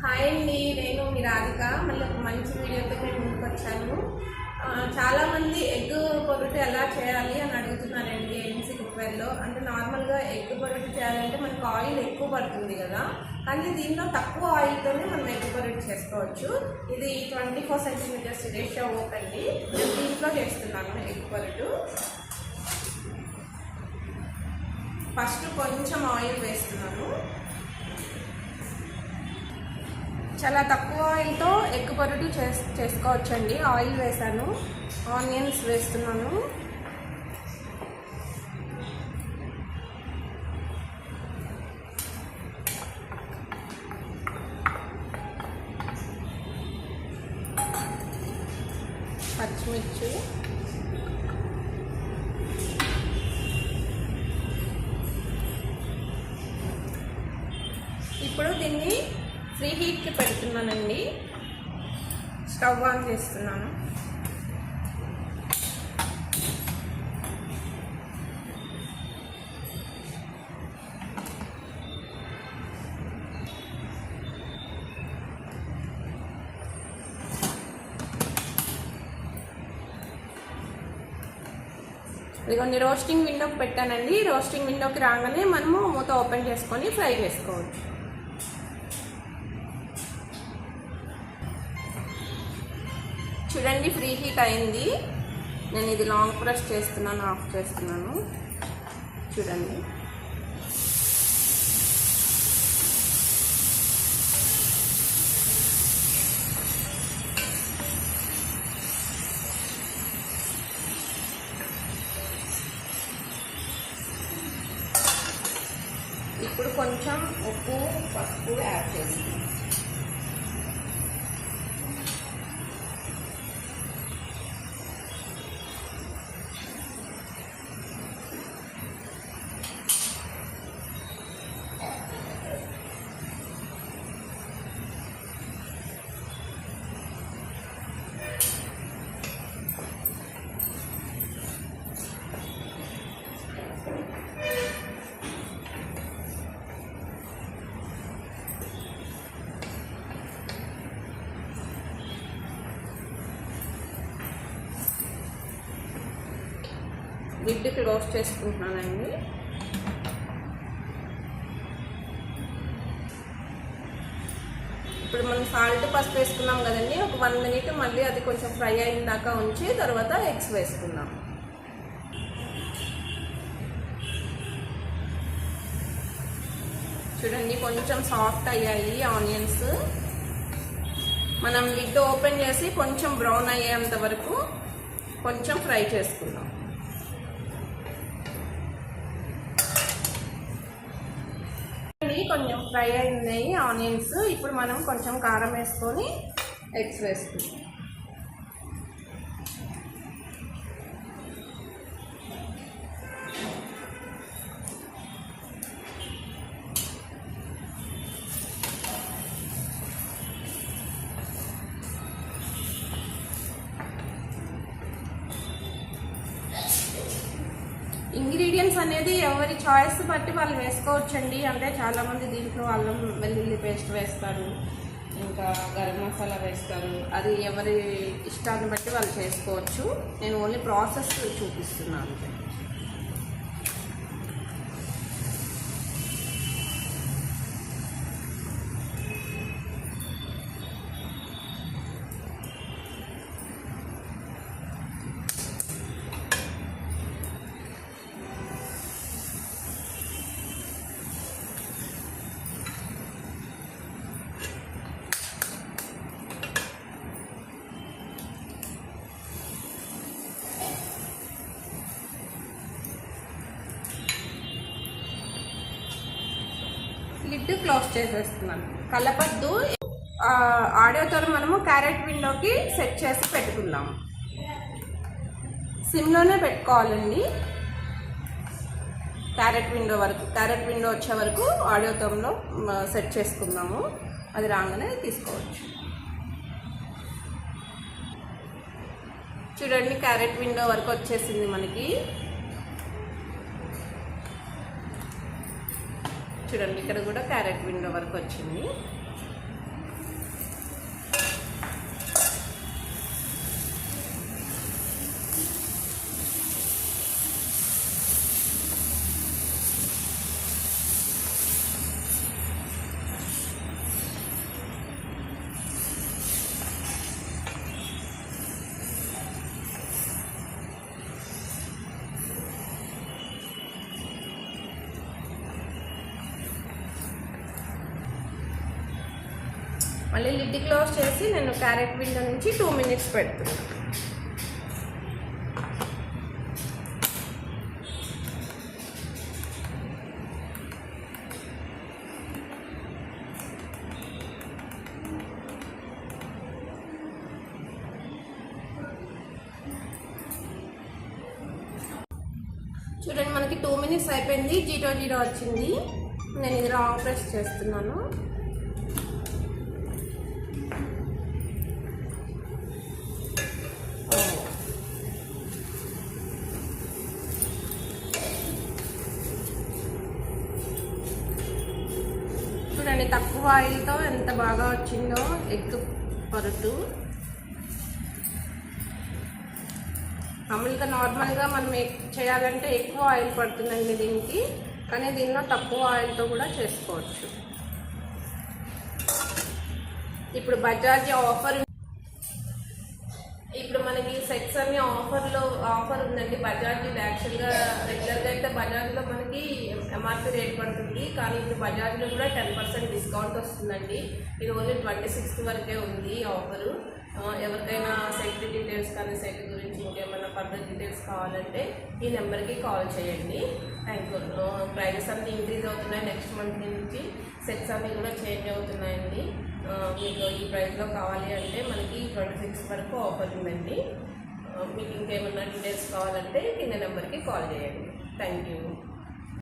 Hi అండి, నేను మీ రాధిక. మళ్ళీ ఒక మంచి వీడియోతో నేను ముందుకు వచ్చాను. చాలామంది ఎగ్ పొరుటు ఎలా చేయాలి అని అడుగుతున్నారండి. ఎంసీ కుక్కర్లో అంటే నార్మల్గా ఎగ్ పొరుటు చేయాలంటే మనకు ఆయిల్ ఎక్కువ పడుతుంది కదా, కానీ దీనిలో తక్కువ ఆయిల్తోనే మనం ఎగ్ పొరుటు చేసుకోవచ్చు. ఇది 24 సెంటీమీటర్స్ రేషియో ఓపెండి. నేను దీంట్లో చేస్తున్నాను ఎగ్ పొరుటు. ఫస్ట్ కొంచెం ఆయిల్ వేస్తున్నాను. చాలా తక్కువ ఆయిల్తో ఎగ్ పొరుటు చేసుకోవచ్చండి. ఆయిల్ వేసాను, ఆనియన్స్ వేస్తున్నాను, పచ్చిమిర్చి, ఇప్పుడు దీన్ని ఫ్రీ హీట్కి పెడుతున్నానండి. స్టవ్ ఆన్ చేస్తున్నాను. ఇదిగోండి రోస్టింగ్ విండోకి పెట్టానండి. రోస్టింగ్ విండోకి రాగానే మనము మూత ఓపెన్ చేసుకొని ఫ్రై చేసుకోవచ్చు. చూడండి ఫ్రీ హీట్ అయింది. నేను ఇది లాంగ్ ప్రెస్ చేస్తున్నాను, ఆఫ్ చేస్తున్నాను. చూడండి ఇప్పుడు కొంచెం ఉప్పు, పసుపు యాడ్ చేస్తున్నాను. లిడ్ క్లోజ్ చేసుకుంటున్నానండి. ఇప్పుడు మనం సాల్ట్ పసుపు వేసుకున్నాం కదండి. ఒక 1 మినిట్ మళ్ళీ అది కొంచెం ఫ్రై అయిన దాకా ఉంచి తర్వాత ఎగ్స్ వేసుకున్నాం. చూడండి కొంచెం సాఫ్ట్ అయ్యాయి ఆనియన్స్. మనం లిడ్ ఓపెన్ చేసి కొంచెం బ్రౌన్ అయ్యేంత వరకు కొంచెం ఫ్రై చేసుకుందాం. కొంచెం ఫ్రై అయినాయి ఆనియన్స్. ఇప్పుడు మనం కొంచెం కారం వేసుకొని ఎగ్స్ వేసుకుందాం. ఇంగ్రీడియంట్స్ అనేది ఎవరి చాయిస్ బట్టి వాళ్ళు వేసుకోవచ్చండి. అంటే చాలామంది దీంట్లో అల్లం వెల్లుల్లి పేస్ట్ వేస్తారు, ఇంకా గరం మసాలా వేస్తారు. అది ఎవరి ఇష్టాన్ని బట్టి వాళ్ళు చేసుకోవచ్చు. నేను ఓన్లీ ప్రాసెస్ చూపిస్తున్నాను. లిడ్ క్లోజ్ చేసేస్తున్నాను. కలపద్దు. ఆడియోతో మనము క్యారెట్ విండోకి సెట్ చేసి పెట్టుకుందాము. సిమ్లోనే పెట్టుకోవాలండి. క్యారెట్ విండో వచ్చే వరకు ఆడియోతో సెట్ చేసుకుందాము. అది రాగానే తీసుకోవచ్చు. చూడండి క్యారెట్ విండో వరకు వచ్చేసింది మనకి. చూడండి ఇక్కడ కూడా క్యారెట్ విండో వరకు వచ్చింది. మళ్ళీ లిడ్ క్లోజ్ చేసి నేను క్యారెట్ విండో నుంచి 2 మినిట్స్ పెడుతున్నాను. చూడండి, మనకి 2 మినిట్స్ అయిపోయింది. 0 వచ్చింది. నేను ఇది రాంగ్ ప్రెస్ చేస్తున్నాను. చూడండి, తక్కువ ఆయిల్తో ఎంత బాగా వచ్చిందో ఎగ్ పొరటు. మామూలుగా నార్మల్గా మనం చేయాలంటే ఎక్కువ ఆయిల్ పడుతుందండి దీనికి, కానీ దీనిలో తక్కువ ఆయిల్తో కూడా చేసుకోవచ్చు. ఇప్పుడు బజాజ్ ఇప్పుడు మనకి సెట్స్ అన్ని ఆఫర్ ఉందండి. బజాజ్ యాక్చువల్గా రెగ్యులర్గా అయితే బజాజ్లో మనకి ఎంఆర్పీ రేట్ పడుతుంది, కానీ ఇప్పుడు బజాజ్లో కూడా 10% డిస్కౌంట్ వస్తుందండి. ఇది ఓన్లీ 26th వరకే ఉంది ఆఫరు. ఎవరికైనా సెట్ డీటెయిల్స్ కానీ సెట్ గురించి ఇంకేమైనా ఫర్దర్ డీటెయిల్స్ కావాలంటే ఈ నెంబర్కి కాల్ చేయండి. Thank you. ప్రైజెస్ అన్నీ ఇంక్రీజ్ అవుతున్నాయి. నెక్స్ట్ మంత్ నుంచి సెట్స్ అన్నీ కూడా చేంజ్ అవుతున్నాయండి. మీకు ఈ ప్రైస్లో కావాలి అంటే మనకి 26 వరకు ఆఫర్ ఉందండి. మీకు ఇంకేమైనా డీటెయిల్స్ కావాలంటే కింద నెంబర్కి కాల్ చేయండి. Thank you.